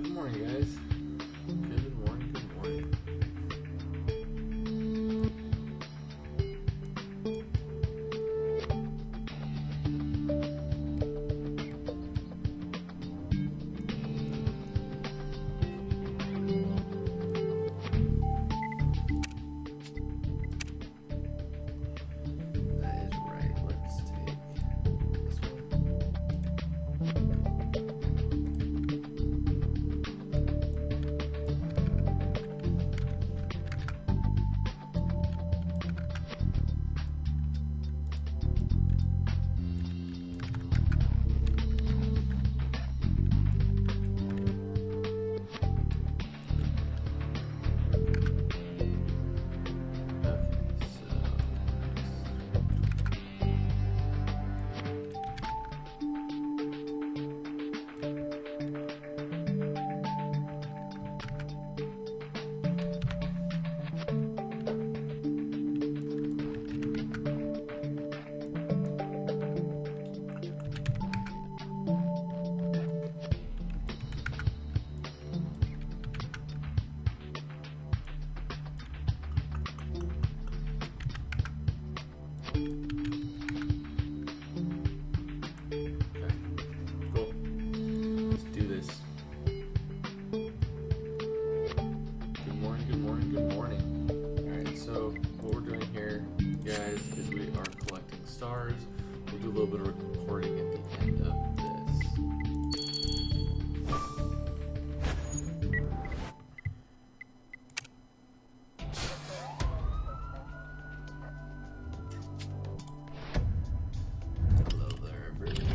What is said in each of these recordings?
Good morning, guys. Good morning, good morning. That is right. Let's take this one. Okay, okay, cool. Let's do this. Good morning, good morning, good morning. Alright, so what we're doing here, guys, is we are collecting stars. We'll do a little bit of recording at the end of this. Hello there, everybody.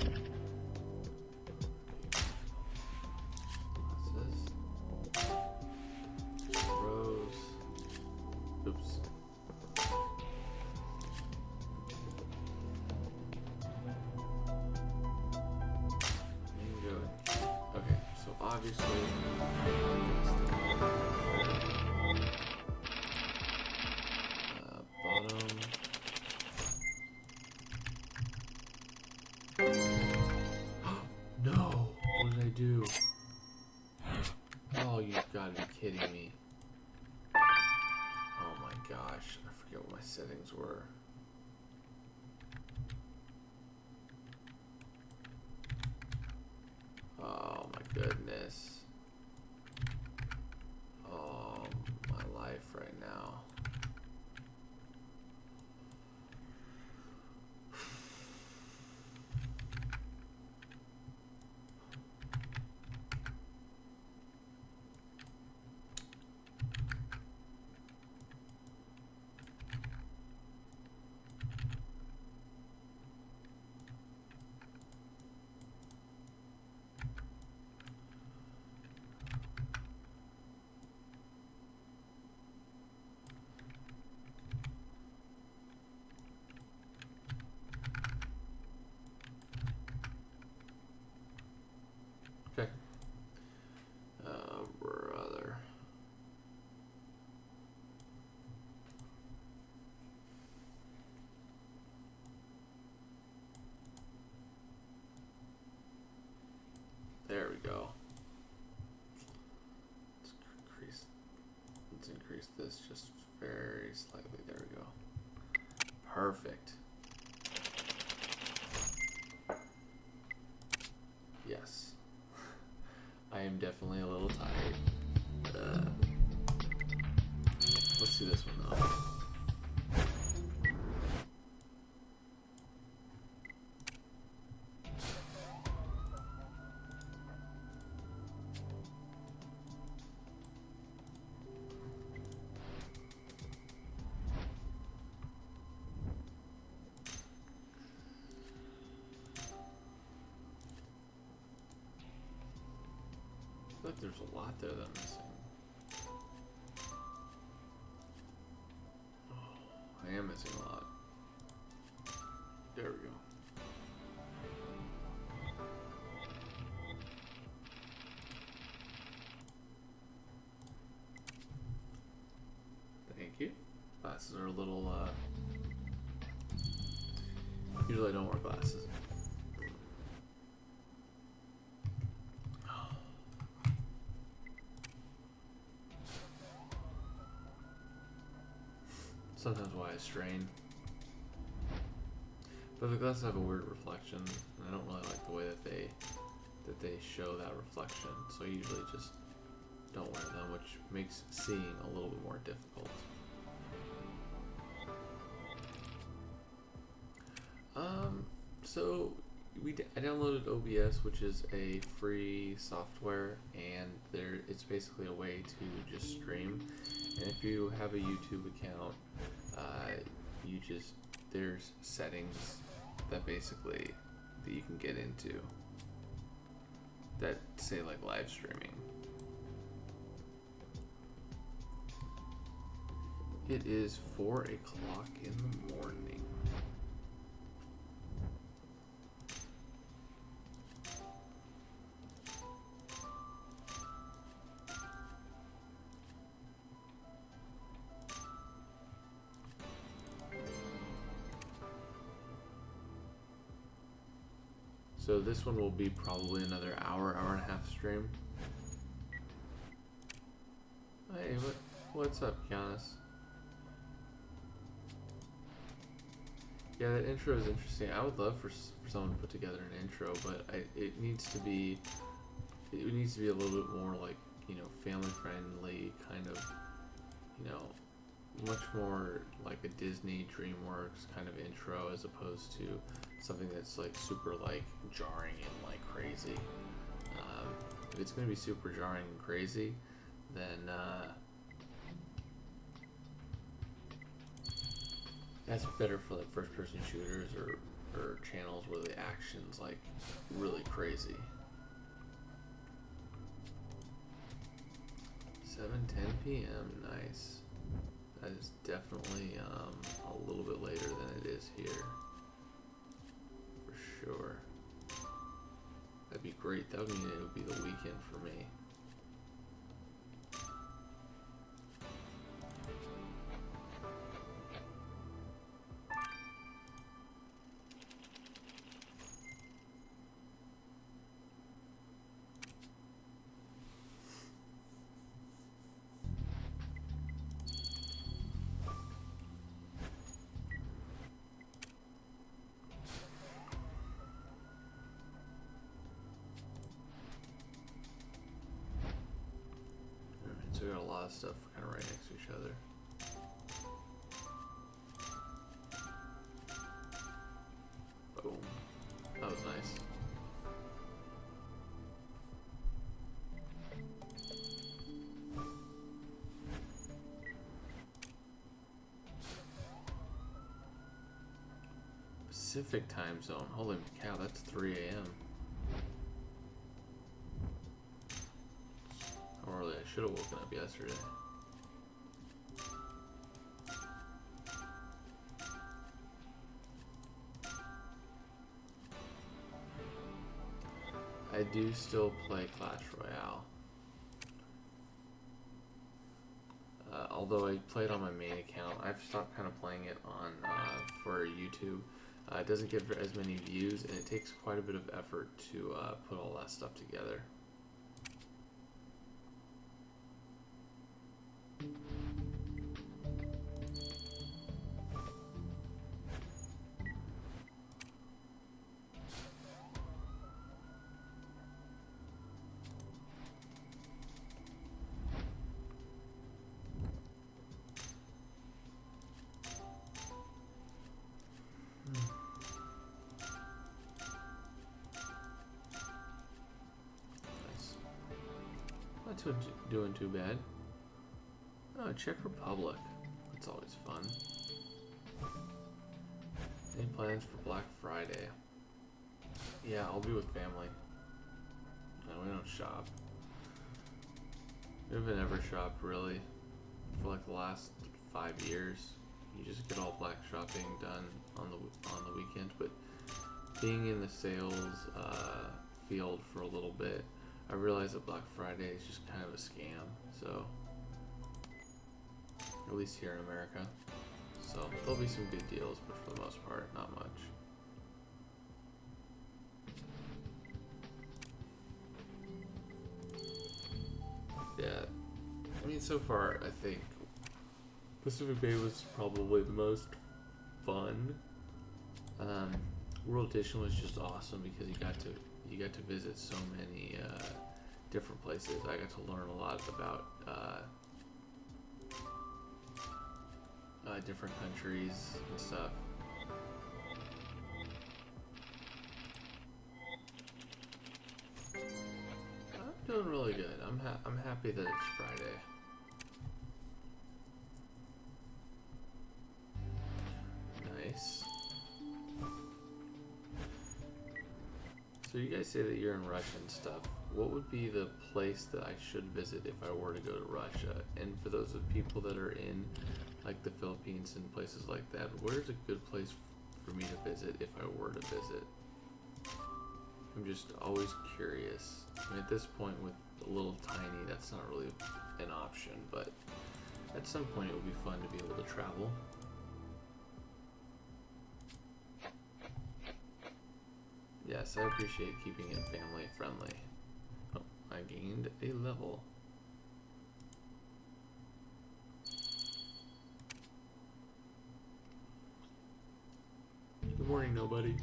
Glasses. Rose. Oops. Good. Okay, so obviously, bottom. No! What did I do? Oh, you've got to be kidding me. Oh my gosh, I forget what my settings were. Oh my goodness. Oh, my life right now. Okay. Brother. There we go. Let's increase this just very slightly. There we go. Perfect. Yes. I am definitely a little tired. Let's do this one though. I feel like there's a lot there that I'm missing. Oh, I am missing a lot. There we go. Thank you. Glasses are a little, usually I don't wear glasses. sometimes why I strain. But the glasses have a weird reflection, and I don't really like the way that they show that reflection. So I usually just don't wear them, which makes seeing a little bit more difficult. So I downloaded OBS, which is a free software, and it's basically a way to just stream. And if you have a YouTube account, there's settings that you can get into that say like live streaming. It is 4 o'clock in the morning. So this one will be probably another hour and a half stream. Hey, what's up, Giannis? Yeah, that intro is interesting. I would love for someone to put together an intro, but it needs to be a little bit more like, family friendly, kind of, much more like a Disney DreamWorks kind of intro, as opposed to something that's like super like jarring and like crazy. If it's going to be super jarring and crazy, then that's better for like first person shooters or channels where the action's like really crazy. 7:10 p.m. Nice. That is definitely a little bit later than it is here. For sure. That'd be great. That would mean it would be the weekend for me. So we got a lot of stuff kind of right next to each other. Boom. That was nice. Pacific time zone. Holy cow, that's 3 a.m. Early. I should have woken up yesterday. I do still play Clash Royale. Although I played on my main account, I've stopped kind of playing it on for YouTube. It doesn't get as many views, and it takes quite a bit of effort to put all that stuff together. Not doing too bad. Oh, Czech Republic. That's always fun. Any plans for Black Friday? Yeah, I'll be with family. No, we don't shop. We haven't ever shopped really for like the last 5 years. You just get all black shopping done on the weekend. But being in the sales field for a little bit, I realized that Black Friday is just kind of a scam. So, at least here in America. So there'll be some good deals, but for the most part, not much. Yeah, I mean, so far, I think Pacific Bay was probably the most fun. Um, World Edition was just awesome because you got to visit so many different places. I got to learn a lot about different countries and stuff. I'm doing really good. I'm happy that it's Friday. Nice. So you guys say that you're in Russia and stuff. What would be the place that I should visit if I were to go to Russia? And for those of people that are in like the Philippines and places like that, where's a good place for me to visit if I were to visit? I'm just always curious. I mean, at this point with a little tiny, that's not really an option, but at some point it would be fun to be able to travel. Yes, I appreciate keeping it family friendly. Oh, I gained a level. Good morning, nobody.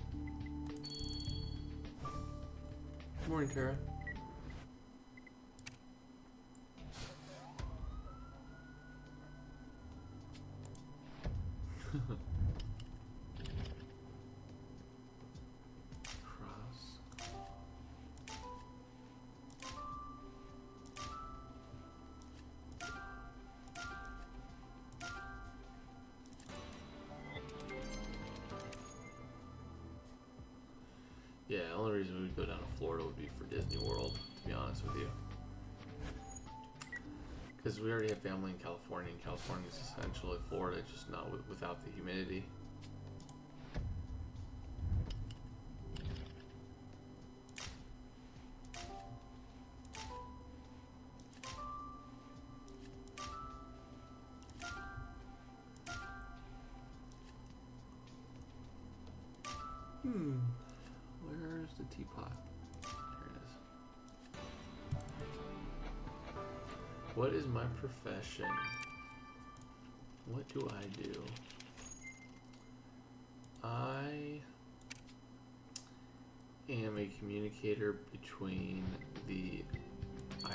Good morning, Tara. Cross. Yeah, the only reason we'd go down to Florida would be for Disney World, to be honest with you. Because we already have family in California, and California is essentially Florida, just not without the humidity. Where's the teapot? Here it is. What is my profession? What do I do? I am a communicator between the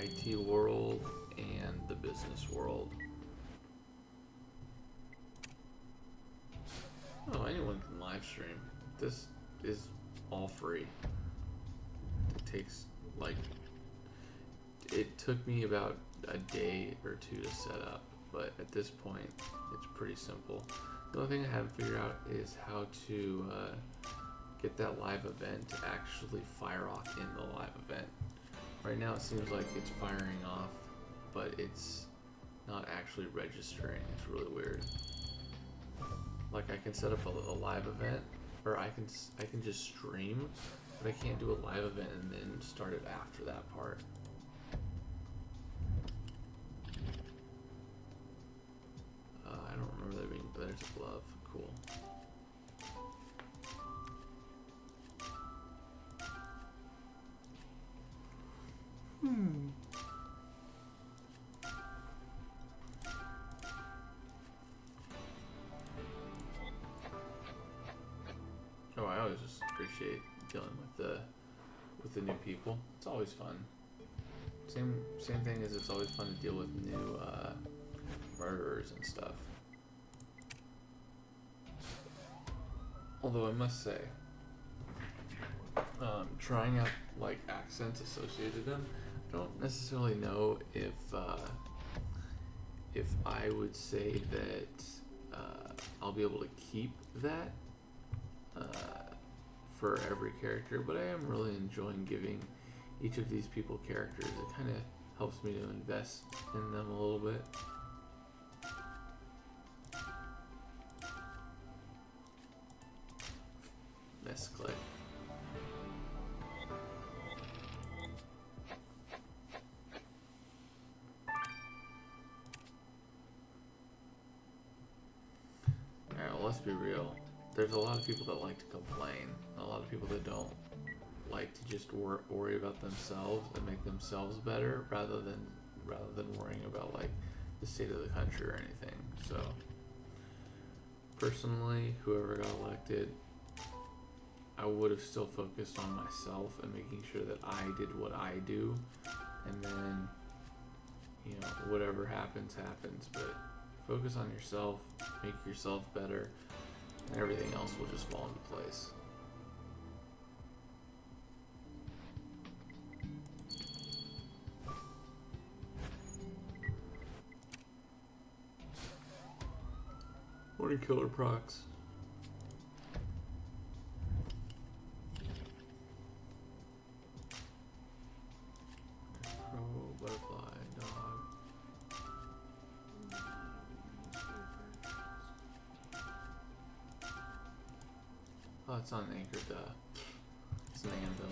IT world and the business world. Oh, anyone can live stream. This is all free. It takes like, it took me about a day or two to set up, but at this point it's pretty simple. The only thing I haven't figured out is how to get that live event to actually fire off in the live event. Right now it seems like it's firing off, but it's not actually registering. It's really weird. Like I can set up a live event, or I can just stream, but I can't do a live event and then start it after that part. I don't remember there being, but there's a glove. Cool. Oh, I always just appreciate dealing with the new people. It's always fun. Same thing as it's always fun to deal with new murderers and stuff. Although I must say, trying out like accents associated with them, I don't necessarily know if I would say that I'll be able to keep that for every character, but I am really enjoying giving each of these people characters. It kind of helps me to invest in them a little bit. Misclick. Alright, well, let's be real. There's a lot of people that like to complain. A lot of people that don't like to just worry about themselves and make themselves better rather than worrying about like the state of the country or anything. So, personally, whoever got elected, I would have still focused on myself and making sure that I did what I do, and then, you know, whatever happens, happens. But focus on yourself, make yourself better, and everything else will just fall into place. Morning, Killer Procs. Crow, butterfly, dog. Oh, it's not an anchor, duh. It's an anvil.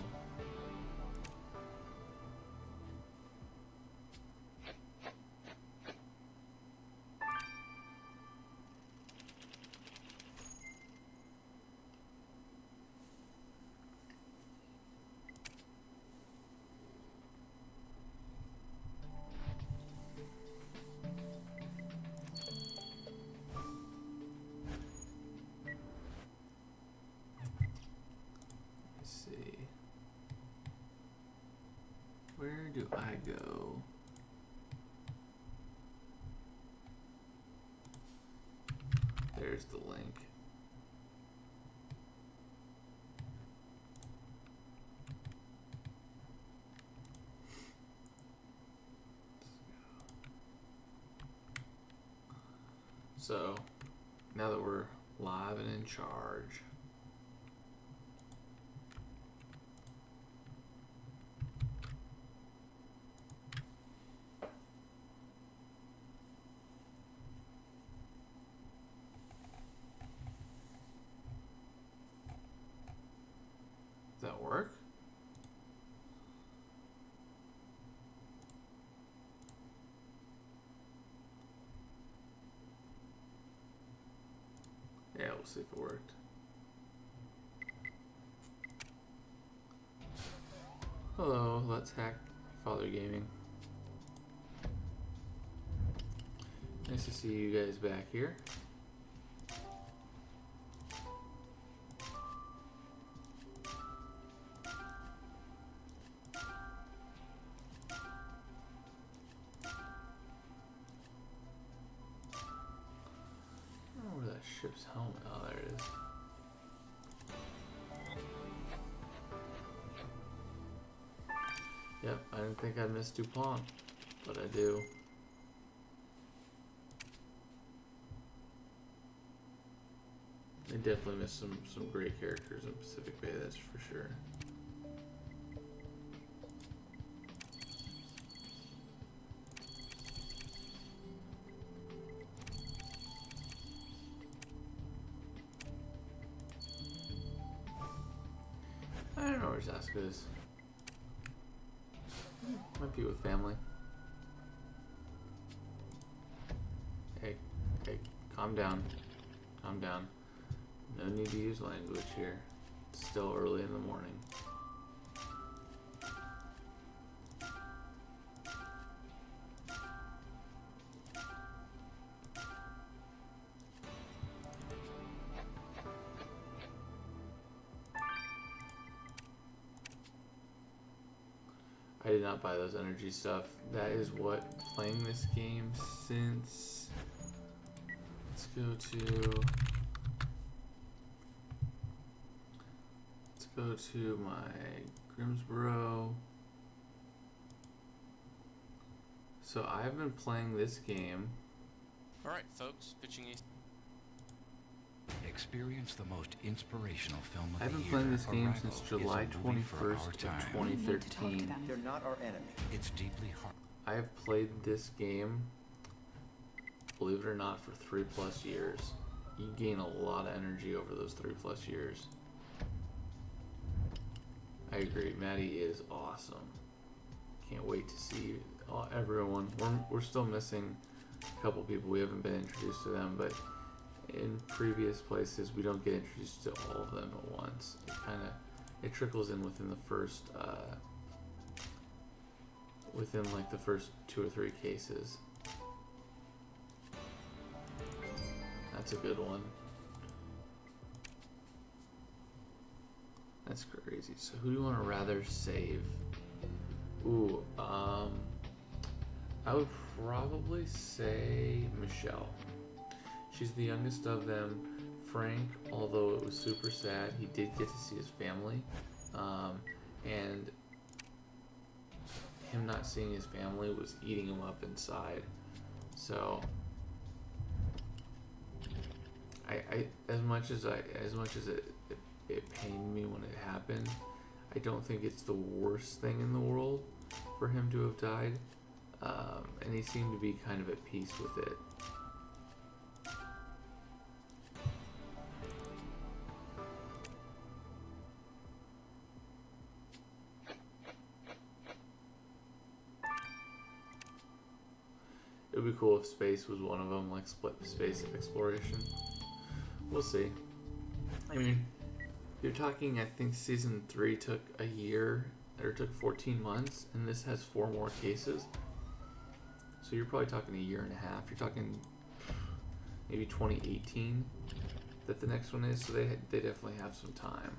Where do I go? There's the link. So, now that we're live and in charge, does that work? Yeah, we'll see if it worked. Hello, let's hack Father Gaming. Nice to see you guys back here. Ship's helmet. Oh, there it is. Yep, I didn't think I'd miss DuPont, but I do. I definitely missed some great characters in Pacific Bay, that's for sure. I don't know where Zaska is. Might be with family. Hey, calm down. Calm down. No need to use language here. It's still early in the morning. I did not buy those energy stuff. That is what playing this game since. Let's go to my Grimsboro. So I've been playing this game. All right, folks, pitching a. Experience the most inspirational film of I've the been year. playing this game Arrival since is July a movie for 21st our of time. 2013. They're not our enemy. It's deeply hard. I have played this game, believe it or not, for 3+ years. You gain a lot of energy over those 3+ years. I agree, Maddie is awesome. Can't wait to see everyone. We're still missing a couple people. We haven't been introduced to them, but in previous places we don't get introduced to all of them at once. It trickles in within the first within like the first 2 or 3 cases. That's a good one. That's crazy. So who do you want to rather save? Ooh, I would probably say Michelle. She's the youngest of them. Frank, although it was super sad, he did get to see his family. And him not seeing his family was eating him up inside. So I as much as it pained me when it happened, I don't think it's the worst thing in the world for him to have died. And he seemed to be kind of at peace with it. It would be cool if space was one of them, like split space exploration. We'll see. I mean, you're talking, I think season 3 took a year, or took 14 months, and this has 4 more cases. So you're probably talking a year and a half. You're talking maybe 2018 that the next one is, so they definitely have some time.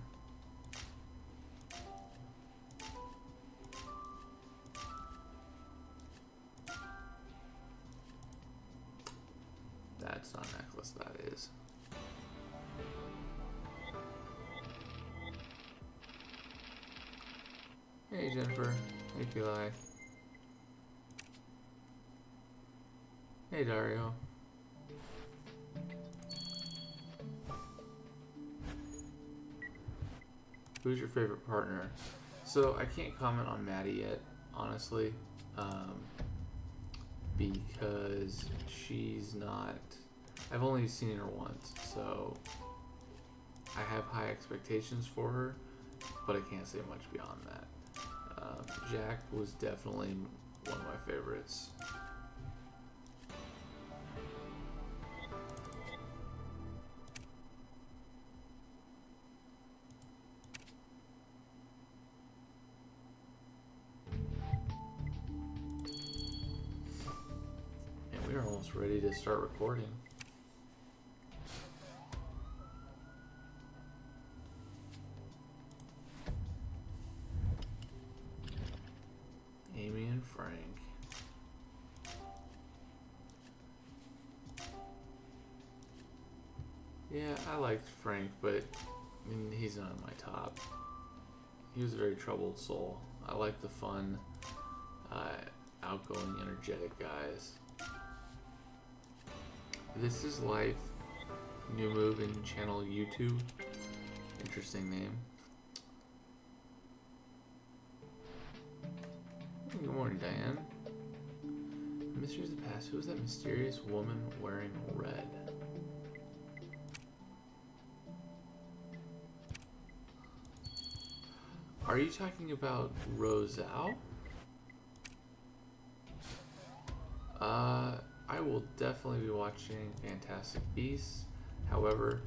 That's not a necklace, that is. Hey Jennifer. Hey Eli. Hey Dario. Who's your favorite partner? So I can't comment on Maddie yet, honestly, because she's not. I've only seen her once, so I have high expectations for her, but I can't say much beyond that. Jack was definitely one of my favorites. And we are almost ready to start recording. Amy and Frank. Yeah, I liked Frank, but I mean, he's not in my top. He was a very troubled soul. I like the fun, outgoing, energetic guys. This is Life. New move in channel YouTube. Interesting name. Good morning, Diane. Mysteries of the Past. Who is that mysterious woman wearing red? Are you talking about Rosal? I will definitely be watching Fantastic Beasts. However,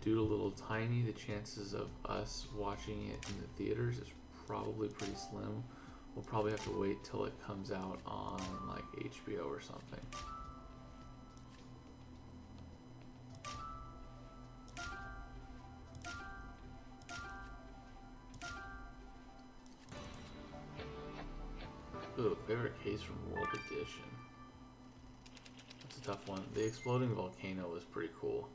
due to Little Tiny, the chances of us watching it in the theaters is probably pretty slim. We'll probably have to wait till it comes out on like HBO or something. Ooh, favorite case from World Edition. That's a tough one. The exploding volcano was pretty cool.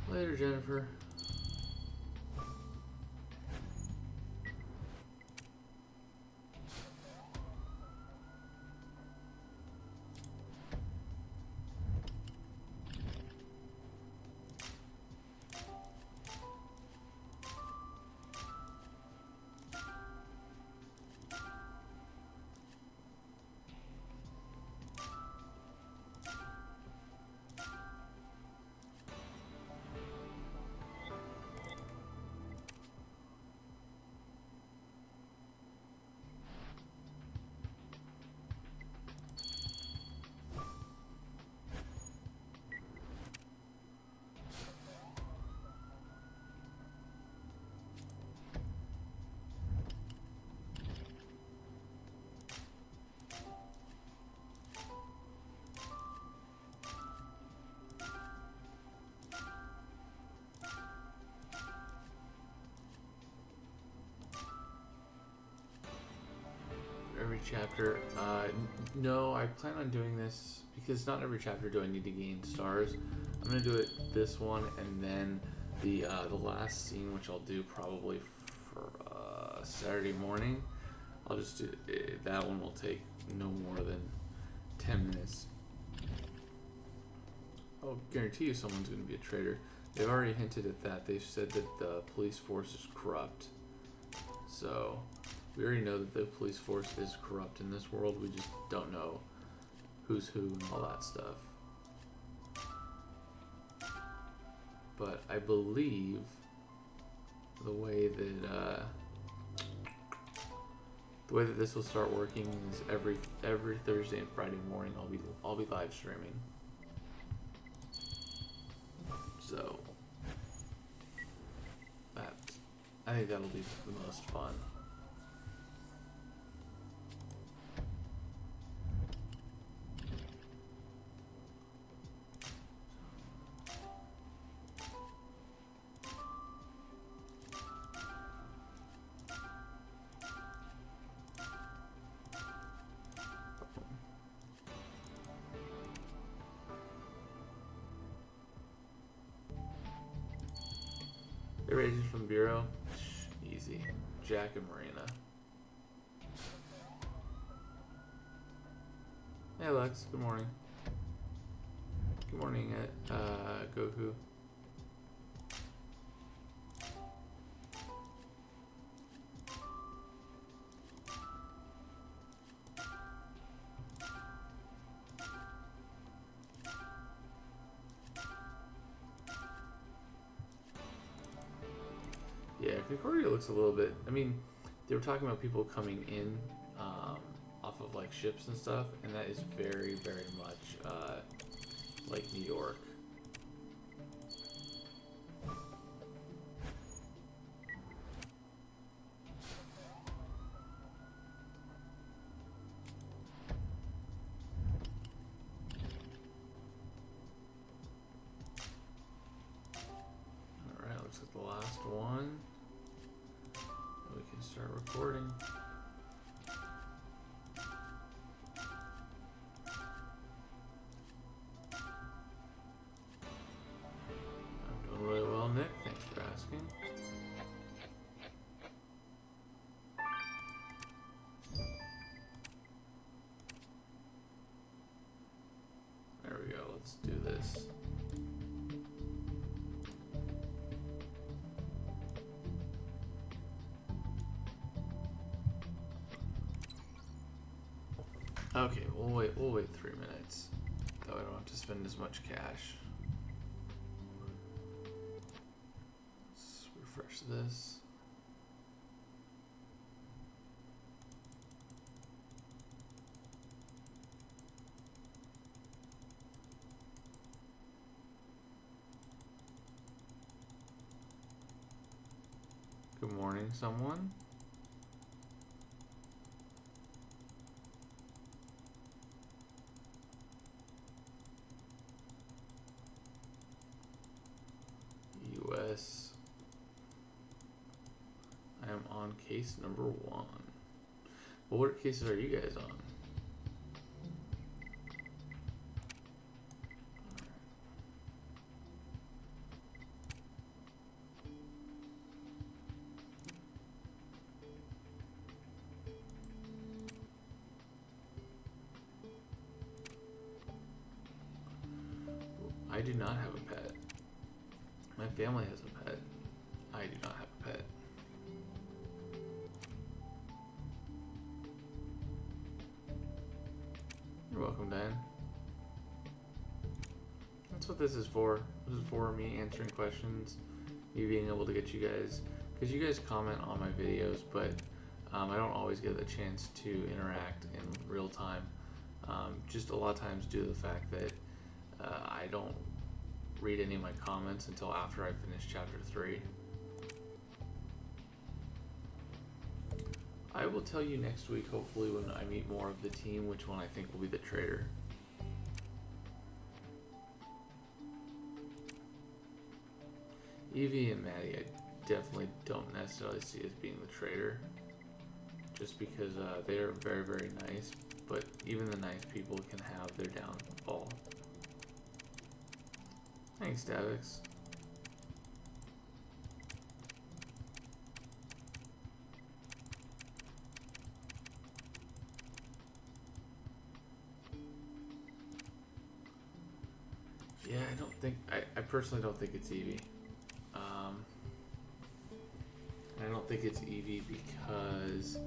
Later, Jennifer. chapter. No, I plan on doing this because not every chapter do I need to gain stars. I'm gonna do it this one and then the last scene, which I'll do probably for Saturday morning. I'll just do that one. Will take no more than 10 minutes. I'll guarantee you someone's gonna be a traitor. They've already hinted at that. They've said that the police force is corrupt. So we already know that the police force is corrupt in this world. We just don't know who's who and all that stuff. But I believe the way that this will start working is every Thursday and Friday morning I'll be live streaming. So I think that'll be the most fun. They're agents from the Bureau. Easy. Jack and Marina. Hey Lex, good morning. Good morning, Goku. Yeah, Concordia looks a little bit. I mean, they were talking about people coming in off of like ships and stuff, and that is very, very much like New York. All right, looks like the last one. We can start recording. I'm doing really well, Nick. Thanks for asking. There we go. Let's do this. Okay, we'll wait 3 minutes. That way I don't have to spend as much cash. Let's refresh this. Good morning, someone. US. I am on case number 1. Well, what cases are you guys on? I do not have a pet. My family has a pet. I do not have a pet. You're welcome, Dan. That's what this is for. This is for me answering questions, me being able to get you guys, because you guys comment on my videos, but I don't always get the chance to interact in real time. Just a lot of times due to the fact that I don't read any of my comments until after I finish chapter 3. I will tell you next week, hopefully, when I meet more of the team, which one I think will be the traitor. Evie and Maddie, I definitely don't necessarily see as being the traitor. just because they are very, very nice, but even the nice people can have their downfall. Thanks, Davix. Yeah, I personally don't think it's Evie. I don't think it's Evie because,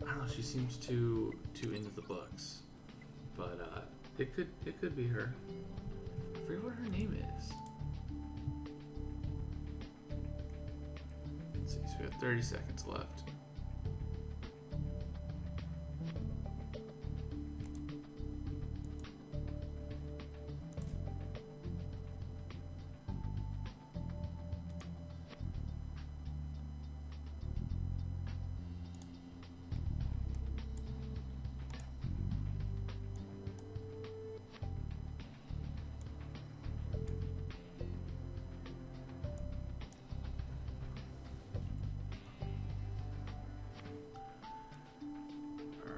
I don't know, she seems too into the books. But, it could be her. I forget what her name is. Let's see, so we have 30 seconds left.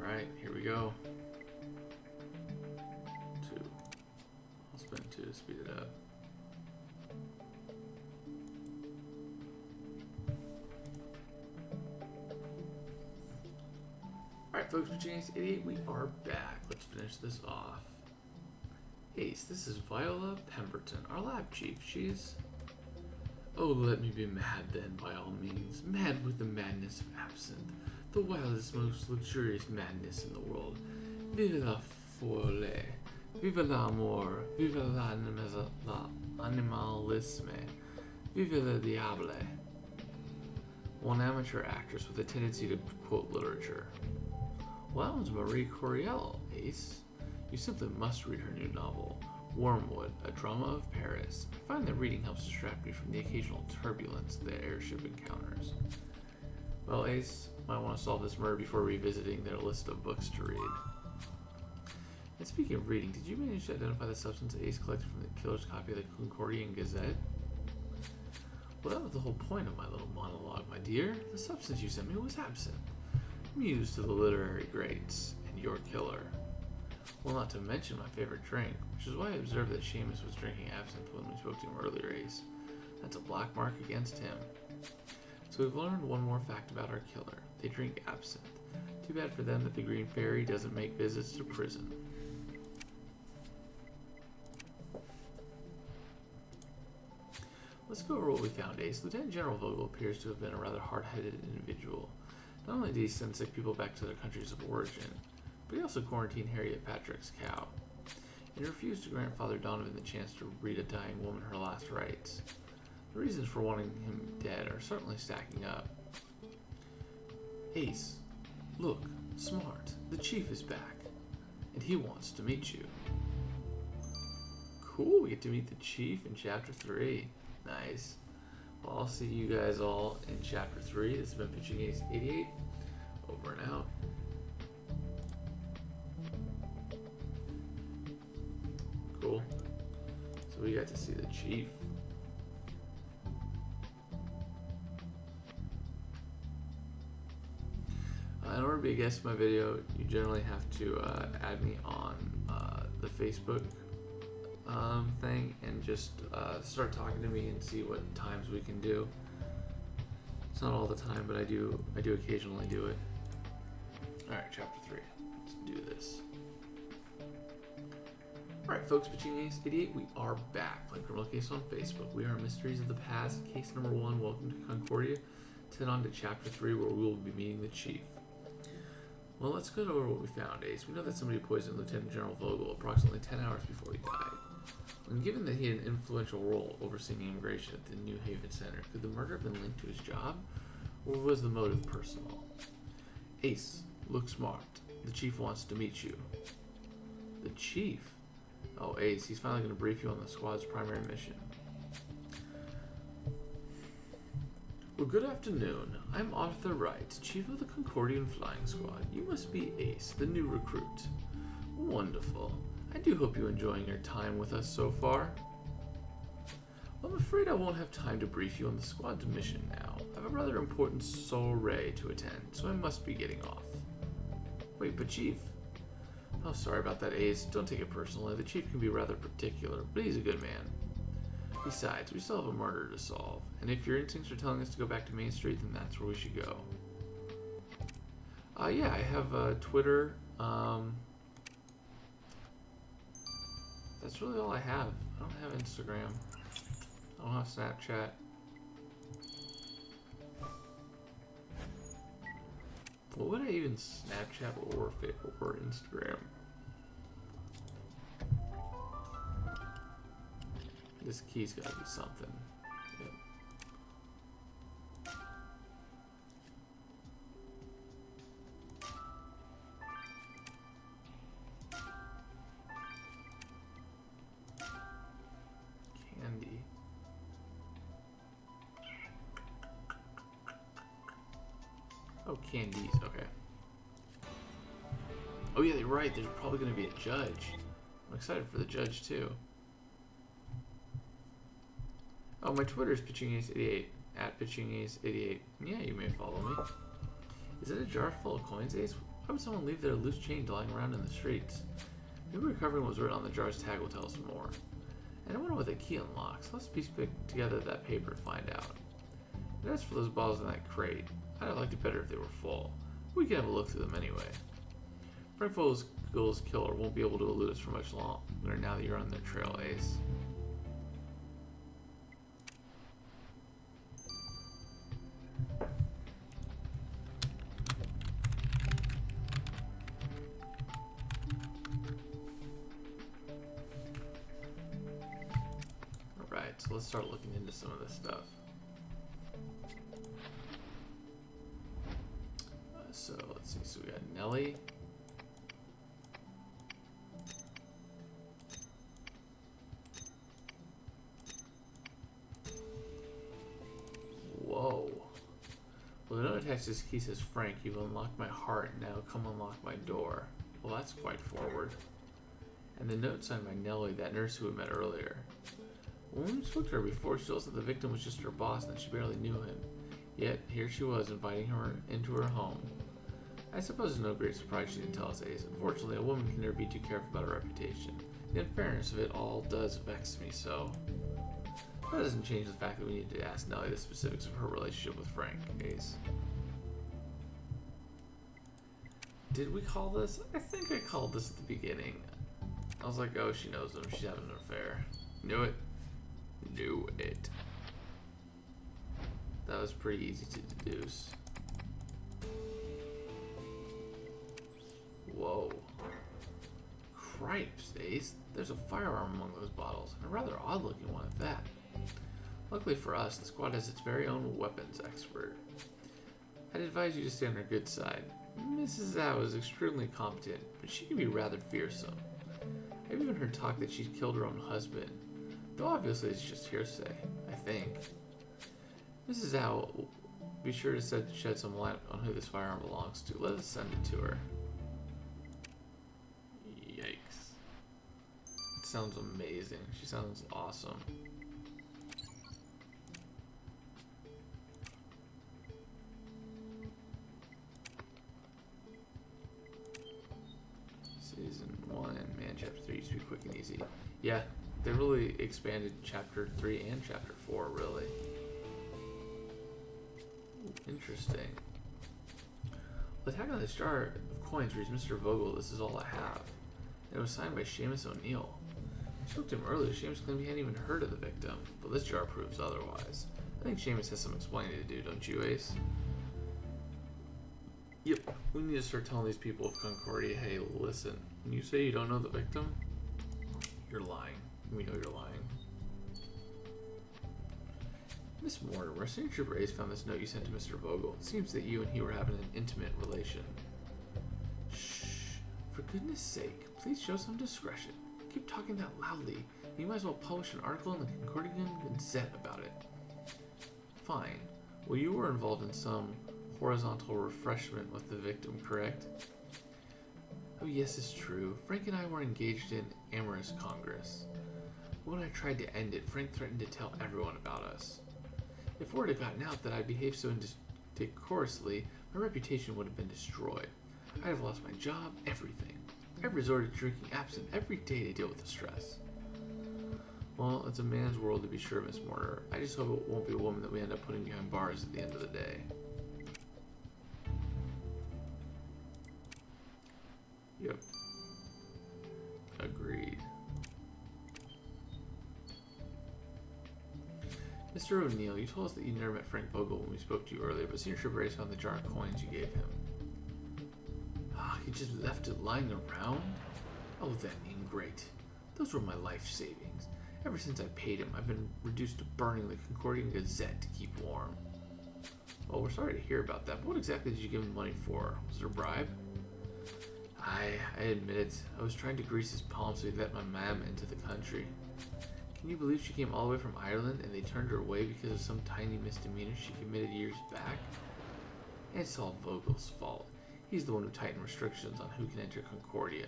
Alright, here we go. 2. I'll spend 2 to speed it up. Alright folks, with Genius 88, we are back. Let's finish this off. Ace, this is Viola Pemberton, our lab chief. She's... Oh, let me be mad then, by all means. Mad with the madness of absinthe. The wildest, most luxurious madness in the world. Vive la folie. Vive l'amour. Vive l'animalisme. Vive le diable. One amateur actress with a tendency to quote literature. Well, that one's Marie Coriel, Ace. You simply must read her new novel, Wormwood, A Drama of Paris. I find that reading helps distract me from the occasional turbulence the airship encounters. Well, Ace might want to solve this murder before revisiting their list of books to read. And speaking of reading, did you manage to identify the substance Ace collected from the killer's copy of the Concordian Gazette? Well, that was the whole point of my little monologue, my dear. The substance you sent me was absinthe, muse to the literary greats, and your killer. Well, not to mention my favorite drink, which is why I observed that Seamus was drinking absinthe when we spoke to him earlier, Ace. That's a black mark against him. So we've learned one more fact about our killer. They drink absinthe. Too bad for them that the Green Fairy doesn't make visits to prison. Let's go over what we found, Ace. Lieutenant General Vogel appears to have been a rather hard-headed individual. Not only did he send sick people back to their countries of origin, but he also quarantined Harriet Patrick's cow. And he refused to grant Father Donovan the chance to read a dying woman her last rites. The reasons for wanting him dead are certainly stacking up. Ace, look, Smart, the Chief is back, and he wants to meet you. Cool, we get to meet the Chief in Chapter 3. Nice. Well, I'll see you guys all in Chapter 3. This has been Pitching Ace 88. Over and out. Cool. So we got to see the Chief. In order to be a guest in my video, you generally have to add me on the Facebook thing and just start talking to me and see what times we can do. It's not all the time, but I do occasionally do it. Alright, Chapter 3. Let's do this. Alright folks, Pitching Ace 88, we are back. Playing Criminal Case on Facebook. We are Mysteries of the Past, case number 1, Welcome to Concordia. 10 on to Chapter 3, where we will be meeting the Chief. Well, let's go over what we found, Ace. We know that somebody poisoned Lieutenant General Vogel approximately 10 hours before he died. And given that he had an influential role overseeing immigration at the New Haven Center, could the murder have been linked to his job, or was the motive personal? Ace, look smart. The Chief wants to meet you. The Chief? Oh, Ace, he's finally going to brief you on the squad's primary mission. Well, good afternoon. I'm Arthur Wright, Chief of the Concordian Flying Squad. You must be Ace, the new recruit. Wonderful. I do hope you're enjoying your time with us so far. Well, I'm afraid I won't have time to brief you on the squad's mission now. I have a rather important soiree to attend, so I must be getting off. Wait, but Chief... Oh, sorry about that, Ace. Don't take it personally. The Chief can be rather particular, but he's a good man. Besides, we still have a murder to solve, and if your instincts are telling us to go back to Main Street, then that's where we should go. Yeah, I have Twitter. That's really all I have. I don't have Instagram. I don't have Snapchat. What would I even Snapchat or Instagram? This key's gotta be something. Yep. Candy. Oh, candies. Okay. Oh yeah, they're right. There's probably gonna be a judge. I'm excited for the judge too. Oh, my Twitter is PitchingAce88, at PitchingAce88. Yeah, you may follow me. Is it a jar full of coins, Ace? Why would someone leave their loose change lying around in the streets? Maybe recovering what was written on the jar's tag will tell us more. And I wonder what the key unlocks. Let's piece together that paper to find out. And as for those bottles in that crate, I'd have liked it better if they were full. We can have a look through them anyway. Frank Vogel's killer won't be able to elude us for much longer now that you're on their trail, Ace. So let's start looking into some of this stuff. So let's see. So we got Nellie. Whoa. Well, the note attached to this key says, Frank, you've unlocked my heart. Now come unlock my door. Well, that's quite forward. And the note signed by Nellie, that nurse who we met earlier. When we spoke to her before, she told us that the victim was just her boss and that she barely knew him. Yet, here she was, inviting her into her home. I suppose it's no great surprise she didn't tell us, Ace. Unfortunately, a woman can never be too careful about her reputation. The unfairness of it all does vex me so. That doesn't change the fact that we need to ask Nellie the specifics of her relationship with Frank, Ace. Did we call this? I think I called this at the beginning. I was like, oh, she knows him. She's having an affair. Knew it. Knew it. That was pretty easy to deduce. Whoa. Cripes, Ace. There's a firearm among those bottles, and a rather odd-looking one at that. Luckily for us, the squad has its very own weapons expert. I'd advise you to stay on her good side. Mrs. Zhao is extremely competent, but she can be rather fearsome. I've even heard talk that she's killed her own husband. Though obviously it's just hearsay, I think. Mrs. Zhao will be sure to shed some light on who this firearm belongs to. Let us send it to her. Yikes. It sounds amazing. She sounds awesome. Season 1 and man, Chapter 3 used to be quick and easy. Yeah. They really expanded Chapter 3 and Chapter 4, really. Interesting. The tag on this jar of coins reads, Mr. Vogel, this is all I have. And it was signed by Seamus O'Neill. I spoke to him earlier. Seamus claimed he hadn't even heard of the victim, but this jar proves otherwise. I think Seamus has some explaining to do, don't you, Ace? Yep, we need to start telling these people of Concordia, hey, listen, when you say you don't know the victim, you're lying. We know you're lying. Miss Mortimer, Senior Trooper Ace found this note you sent to Mr. Vogel. It seems that you and he were having an intimate relation. Shh. For goodness sake, please show some discretion. Keep talking that loudly. You might as well publish an article in the Concordian Gazette about it. Fine. Well, you were involved in some horizontal refreshment with the victim, correct? Oh yes, it's true. Frank and I were engaged in amorous congress. When I tried to end it, Frank threatened to tell everyone about us. If word had gotten out that I behaved so indecorously, my reputation would have been destroyed. I'd have lost my job, everything. I've resorted to drinking absinthe every day to deal with the stress. Well, it's a man's world to be sure, Miss Mortar. I just hope it won't be a woman that we end up putting behind bars at the end of the day. Yep. Agreed. Mr. O'Neill, you told us that you never met Frank Bogle when we spoke to you earlier, but Signature Brace found the jar of coins you gave him. Ah, he just left it lying around? Oh, that ingrate. Those were my life savings. Ever since I paid him, I've been reduced to burning the Concordian Gazette to keep warm. Well, we're sorry to hear about that, but what exactly did you give him money for? Was it a bribe? I admit it. I was trying to grease his palms so he'd let my mam into the country. Can you believe she came all the way from Ireland and they turned her away because of some tiny misdemeanor she committed years back? It's all Vogel's fault. He's the one who tightened restrictions on who can enter Concordia.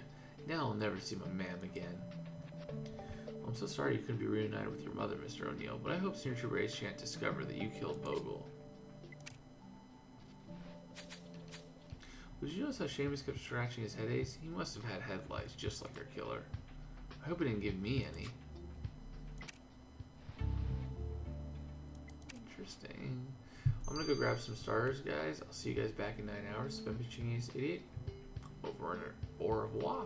Now I'll never see my mam again. Well, I'm so sorry you couldn't be reunited with your mother, Mr. O'Neill, but I hope Signature Brace shan't discover that you killed Bogle. Did you notice how Seamus kept scratching his headaches? He must have had head lice just like our killer. I hope he didn't give me any. Interesting. I'm gonna go grab some stars, guys. I'll see you guys back in 9 hours. Spend pitching Ace 88. Over and au revoir.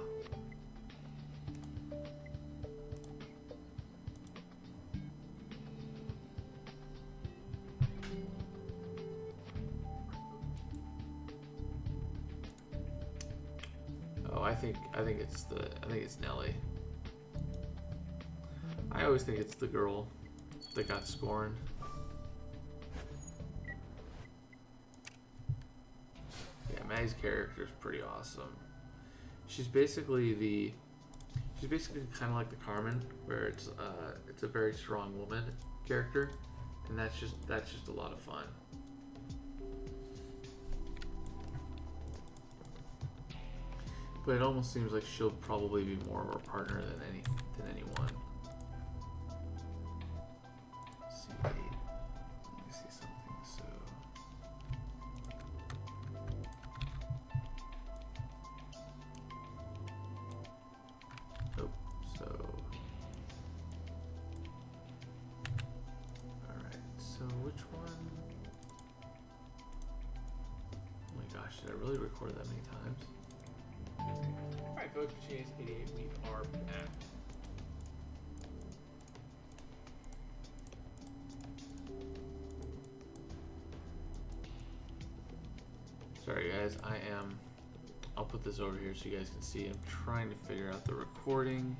Oh, I think it's Nelly. I always think it's the girl that got scorned. Yeah, Maggie's character is pretty awesome. She's basically kind of like the Carmen, where it's a very strong woman character, and that's just a lot of fun. But it almost seems like she'll probably be more of our partner than anyone. Let's see, let me see something. So, all right. So which one? Oh my gosh, did I really record that many times? Alright folks, Machine Ace 88, we are back. Sorry guys, I'll put this over here so you guys can see. I'm trying to figure out the recording.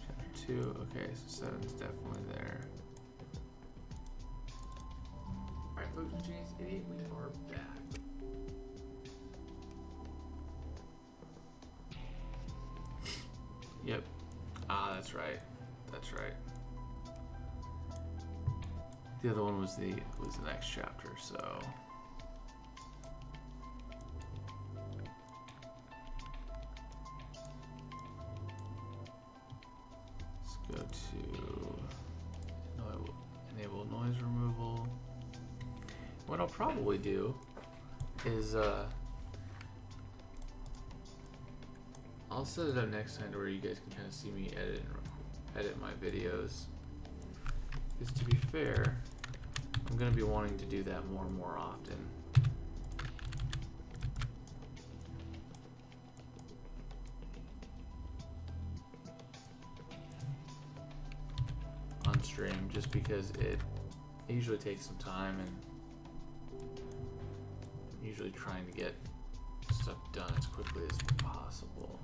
Chapter 2, okay, so 7's definitely there. Alright folks, Machine Ace 88, we are back. Yep. Ah, that's right. That's right. The other one was the next chapter, so let's go to enable noise removal. What I'll probably do is I'll set it up next time to where you guys can kind of see me edit my videos. Because to be fair, I'm going to be wanting to do that more and more often. On stream, just because it usually takes some time, and I'm usually trying to get stuff done as quickly as possible.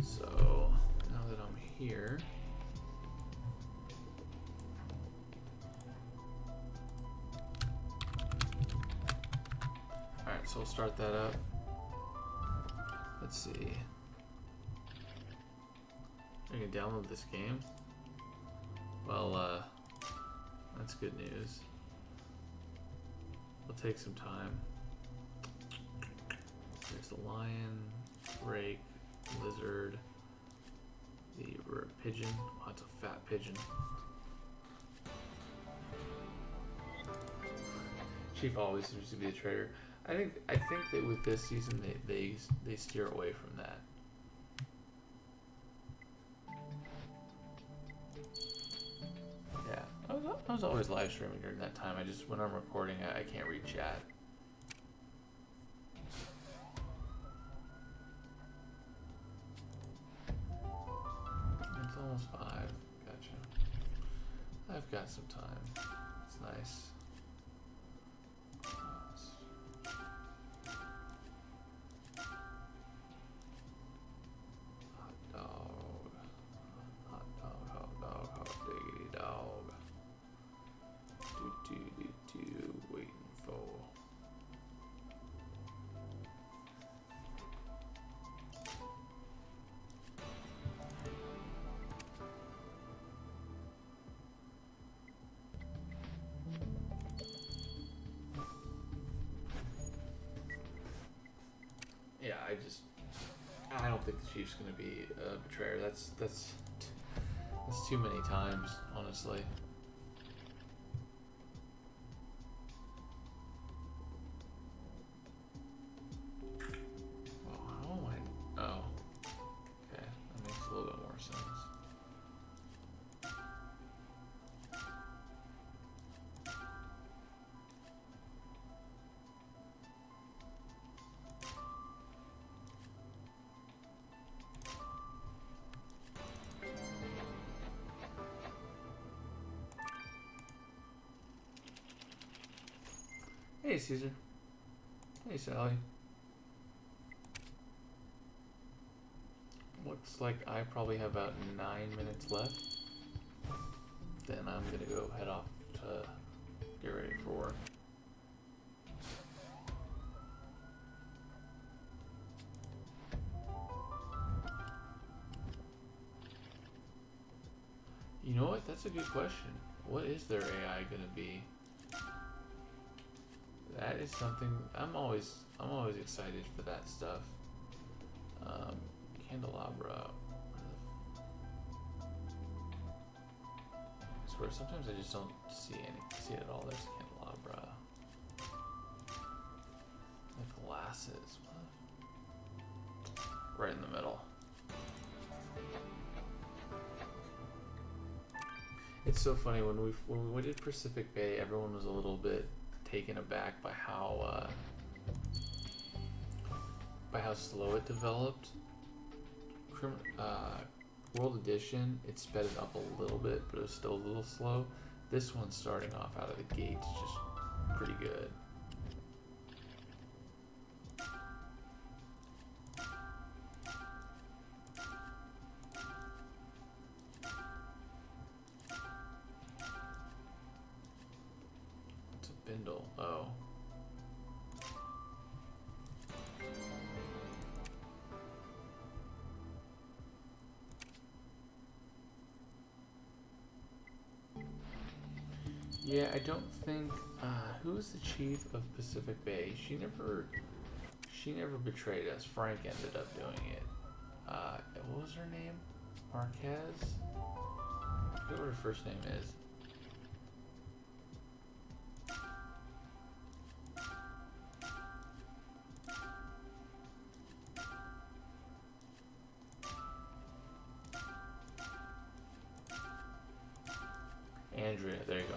So now that I'm here, alright, so we'll start that up. Let's see. I can download this game. Well, that's good news. It'll take some time. There's the lion, rake, lizard, the pigeon. Oh, it's a fat pigeon. Chief always seems to be a traitor. I think that with this season they steer away from that. Yeah, I was always live streaming during that time. I just when I'm recording, I can't read chat. It's almost 5. Gotcha. I've got some time. It's nice. Waiting for. Yeah, I don't think the Chief's gonna be a betrayer. That's too many times, honestly. Hey, Caesar. Hey, Sally. Looks like I probably have about 9 minutes left. Then I'm gonna go head off to get ready for work. You know what? That's a good question. What is their AI gonna be? That is something I'm always excited for that stuff. Candelabra. I swear sometimes I just don't see it at all. There's candelabra. The glasses. Right in the middle. It's so funny when we did Pacific Bay, everyone was a little bit taken aback by how slow it developed. World Edition, it sped it up a little bit, but it was still a little slow. This one starting off out of the gate is just pretty good. It's a bindle. Oh. Yeah, I don't think. Who's the chief of Pacific Bay? She never betrayed us. Frank ended up doing it. What was her name? Marquez? I forget what her first name is. Andrea, there you go.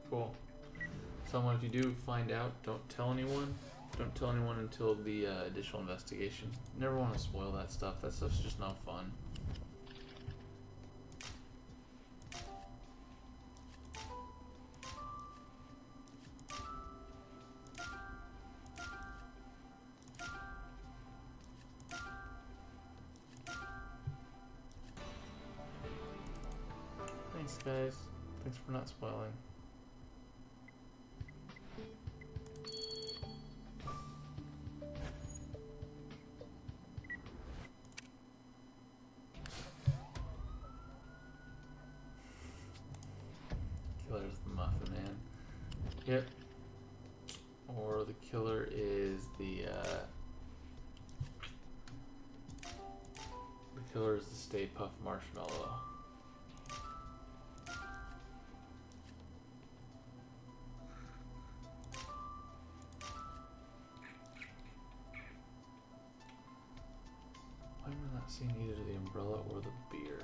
Cool. Someone, if you do find out, don't tell anyone. Don't tell anyone until the additional investigation. Never want to spoil that stuff. That stuff's just not fun. Thanks, guys. Thanks for not spoiling. is the killer is the Stay Puft Marshmallow. Why am I not seeing either the umbrella or the beer?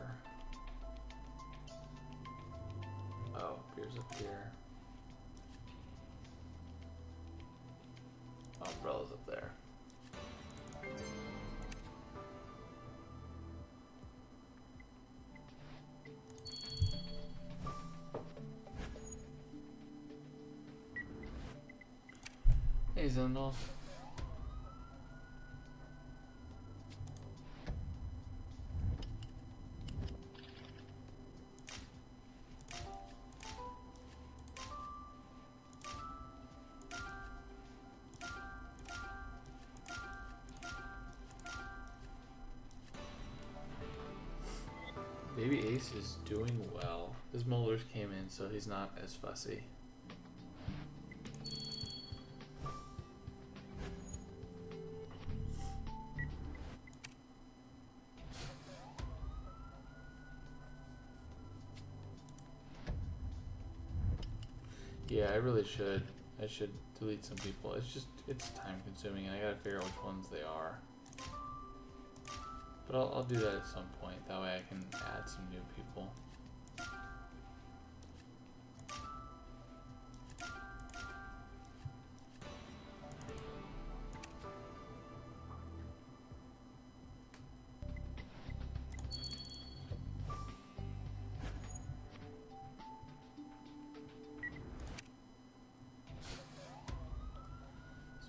Oh, beer's up here. Oh, umbrella's up there. Hey, Zendal. Baby Ace is doing well. His molars came in, so he's not as fussy. Yeah, I really should. I should delete some people. It's time consuming and I gotta figure out which ones they are. But I'll do that at some point. That way I can add some new people.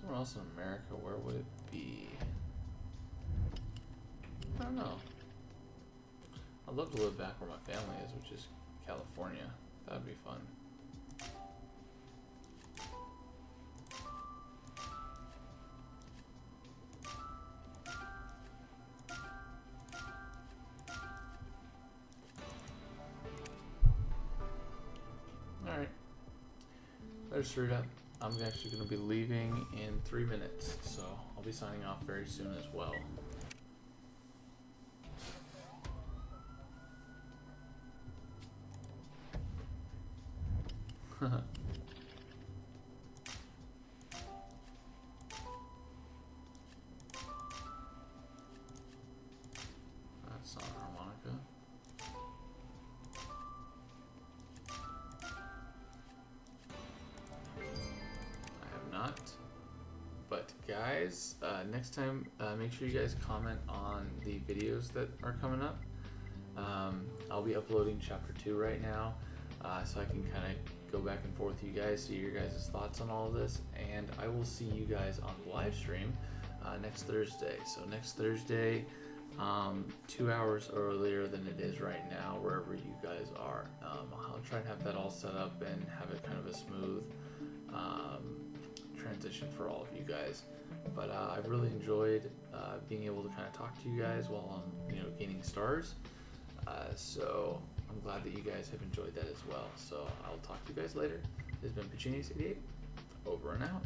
Somewhere else in America, where would it be? I don't know. I'd love to live back where my family is, which is California. That'd be fun. Alright. Better stir it up. I'm actually going to be leaving in 3 minutes, so I'll be signing off very soon as well. That's not a harmonica. I have not. But guys, next time, make sure you guys comment on the videos that are coming up. I'll be uploading chapter 2 right now, so I can kind of go back and forth with you guys, see your guys' thoughts on all of this, and I will see you guys on the live stream next Thursday. So next Thursday, 2 hours earlier than it is right now, wherever you guys are. I'll try and have that all set up and have it kind of a smooth transition for all of you guys. But I've really enjoyed being able to kind of talk to you guys while I'm, gaining stars. So I'm glad that you guys have enjoyed that as well. So I'll talk to you guys later. This has been Pacinius88. Over and out.